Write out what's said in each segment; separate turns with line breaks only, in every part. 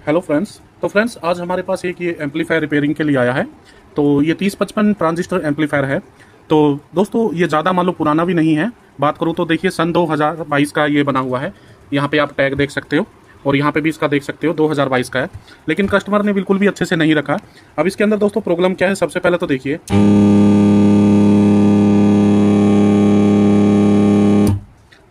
Hello friends. तो friends आज हमारे पास एक ये एम्पलीफायर रिपेयरिंग के लिए आया है। तो ये 3055 ट्रांजिस्टर एम्पलीफायर है। तो दोस्तों ये ज़्यादा मान लो पुराना भी नहीं है। बात करूँ तो देखिए सन 2022 का ये बना हुआ है। यहाँ पे आप टैग देख सकते हो और यहाँ पे भी इसका देख सकते हो 2022 का है। लेकिन कस्टमर ने बिल्कुल भी अच्छे से नहीं रखा। अब इसके अंदर दोस्तों प्रॉब्लम क्या है, सबसे पहले तो देखिए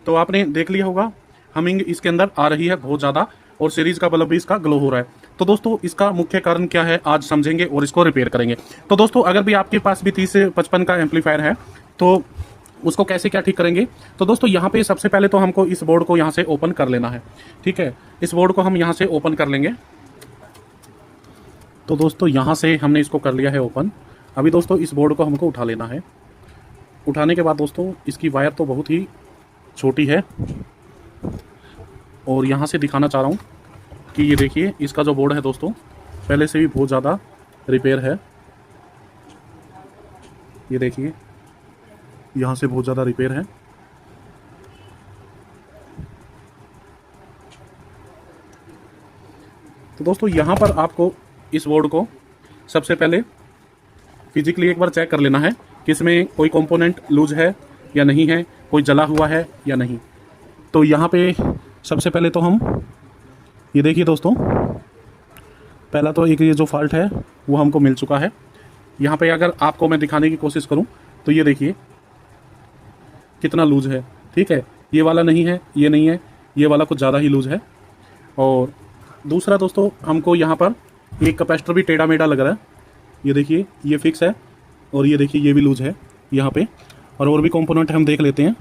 तो आपने देख लिया होगा हमिंग इसके अंदर आ रही है बहुत ज़्यादा और सीरीज का बल्ब भी इसका ग्लो हो रहा है। तो दोस्तों इसका मुख्य कारण क्या है आज समझेंगे और इसको रिपेयर करेंगे। तो दोस्तों अगर भी आपके पास भी 30 से 55 का एम्पलीफायर है तो उसको कैसे क्या ठीक करेंगे। तो दोस्तों यहाँ पे सबसे पहले तो हमको इस बोर्ड को यहाँ से ओपन कर लेना है। ठीक है, इस बोर्ड को हम यहाँ से ओपन कर लेंगे। तो दोस्तों यहाँ से हमने इसको कर लिया है ओपन। अभी दोस्तों इस बोर्ड को हमको उठा लेना है। उठाने के बाद दोस्तों इसकी वायर तो बहुत ही छोटी है और यहाँ से दिखाना चाह रहा हूँ कि ये देखिए इसका जो बोर्ड है दोस्तों पहले से भी बहुत ज़्यादा रिपेयर है। ये देखिए यहाँ से बहुत ज़्यादा रिपेयर है। तो दोस्तों यहाँ पर आपको इस बोर्ड को सबसे पहले फिजिकली एक बार चेक कर लेना है कि इसमें कोई कंपोनेंट लूज है या नहीं है, कोई जला हुआ है या नहीं। तो यहाँ पे सबसे पहले तो हम ये देखिए दोस्तों, पहला तो एक ये जो फॉल्ट है वो हमको मिल चुका है। यहाँ पे अगर आपको मैं दिखाने की कोशिश करूँ तो ये देखिए कितना लूज है। ठीक है, ये वाला नहीं है, ये नहीं है, ये वाला कुछ ज़्यादा ही लूज है। और दूसरा दोस्तों हमको यहाँ पर एक कैपेसिटर भी टेढ़ा मेढ़ा लग रहा है। ये देखिए ये फिक्स है और ये देखिए ये भी लूज है यहाँ पे। और भी कंपोनेंट हम देख लेते हैं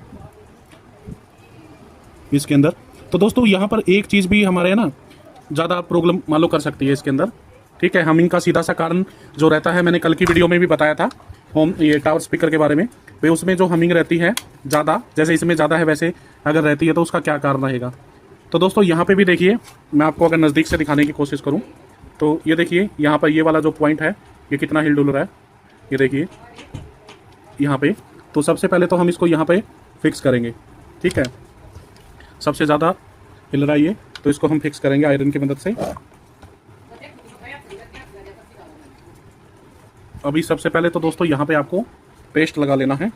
इसके अंदर। तो दोस्तों यहाँ पर एक चीज़ भी हमारे ना ज़्यादा प्रॉब्लम मान लो कर सकती है इसके अंदर। ठीक है, हमिंग का सीधा सा कारण जो रहता है, मैंने कल की वीडियो में भी बताया था होम ये टावर स्पीकर के बारे में। भाई उसमें जो हमिंग रहती है ज़्यादा, जैसे इसमें ज़्यादा है वैसे अगर रहती है तो उसका क्या कारण रहेगा। तो दोस्तों यहाँ पे भी देखिए, मैं आपको अगर नज़दीक से दिखाने की कोशिश करूँ तो ये देखिए यहाँ पर ये वाला जो पॉइंट है ये कितना हिल डुल रहा है। ये देखिए यहाँ पे। तो सबसे पहले तो हम इसको यहाँ पे फिक्स करेंगे। ठीक है, सबसे ज़्यादा हिल रहा है ये, तो इसको हम फिक्स करेंगे आयरन की मदद से। अभी सबसे पहले तो दोस्तों यहाँ पे आपको पेस्ट लगा लेना है।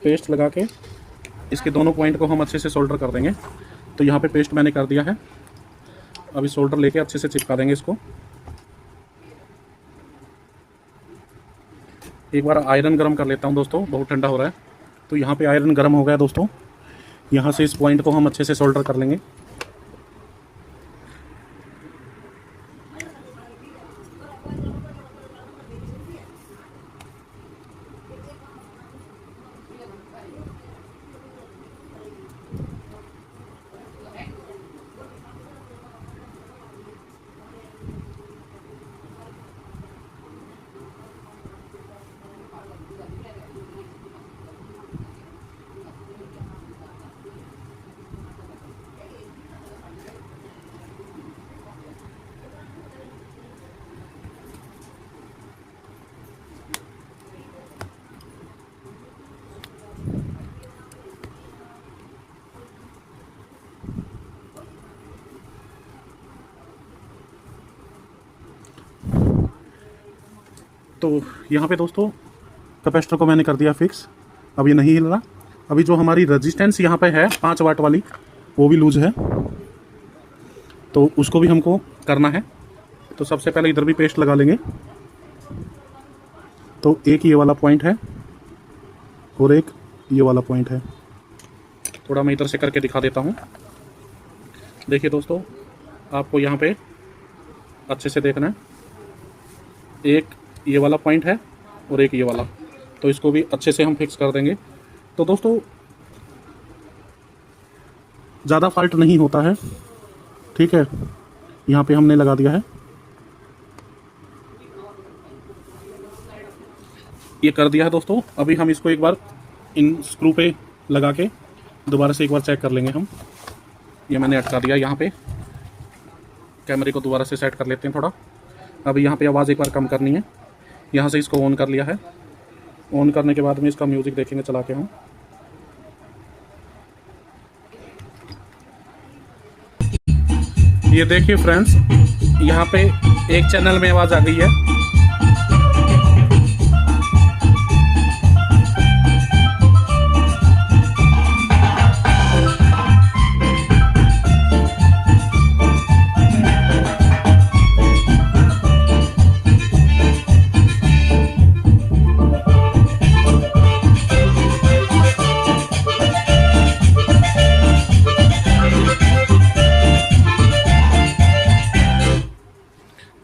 पेस्ट लगा के इसके दोनों पॉइंट को हम अच्छे से सोल्डर कर देंगे। तो यहाँ पे पेस्ट मैंने कर दिया है। अभी सोल्डर लेके अच्छे से चिपका देंगे इसको। एक बार आयरन गर्म कर लेता हूँ दोस्तों, बहुत ठंडा हो रहा है। तो यहाँ पे आयरन गर्म हो गया दोस्तों। यहाँ से इस पॉइंट को हम अच्छे से सोल्डर कर लेंगे। तो यहाँ पे दोस्तों कैपेसिटर को मैंने कर दिया फिक्स। अब ये नहीं हिल रहा। अभी जो हमारी रेजिस्टेंस यहाँ पे है 5 वाट वाली वो भी लूज है, तो उसको भी हमको करना है। तो सबसे पहले इधर भी पेस्ट लगा लेंगे। तो एक ये वाला पॉइंट है और एक ये वाला पॉइंट है। थोड़ा मैं इधर से करके दिखा देता हूँ। देखिए दोस्तों, आपको यहाँ पे अच्छे से देखना है। एक ये वाला पॉइंट है और एक ये वाला, तो इसको भी अच्छे से हम फिक्स कर देंगे। तो दोस्तों ज़्यादा फॉल्ट नहीं होता है। ठीक है, यहाँ पे हमने लगा दिया है। ये कर दिया है दोस्तों। अभी हम इसको एक बार इन स्क्रू पे लगा के दोबारा से एक बार चेक कर लेंगे हम। ये मैंने अटका दिया यहाँ पे। कैमरे को दोबारा से सेट कर लेते हैं थोड़ा। अभी यहाँ पे आवाज़ एक बार कम करनी है। यहाँ से इसको ऑन कर लिया है। ऑन करने के बाद में इसका म्यूज़िक देखेंगे चला के हम। ये देखिए फ्रेंड्स, यहाँ पे एक चैनल में आवाज़ आ गई है।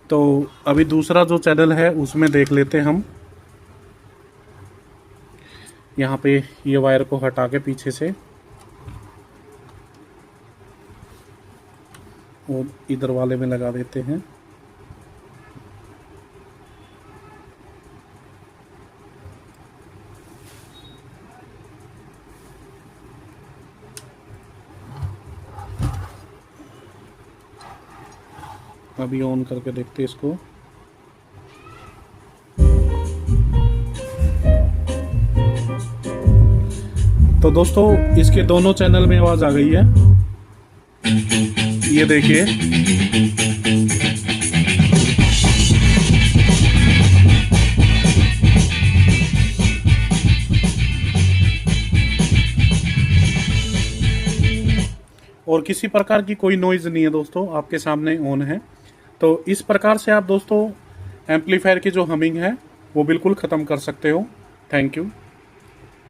तो अभी दूसरा जो चैनल है उसमें देख लेते हैं हम। यहाँ पे ये वायर को हटा के पीछे से और इधर वाले में लगा देते हैं। अभी ऑन करके देखते हैं इसको। तो दोस्तों इसके दोनों चैनल में आवाज आ गई है, ये देखिए। और किसी प्रकार की कोई नॉइज नहीं है दोस्तों, आपके सामने ऑन है। तो इस प्रकार से आप दोस्तों एम्पलीफायर की जो हमिंग है वो बिल्कुल ख़त्म कर सकते हो। Thank you.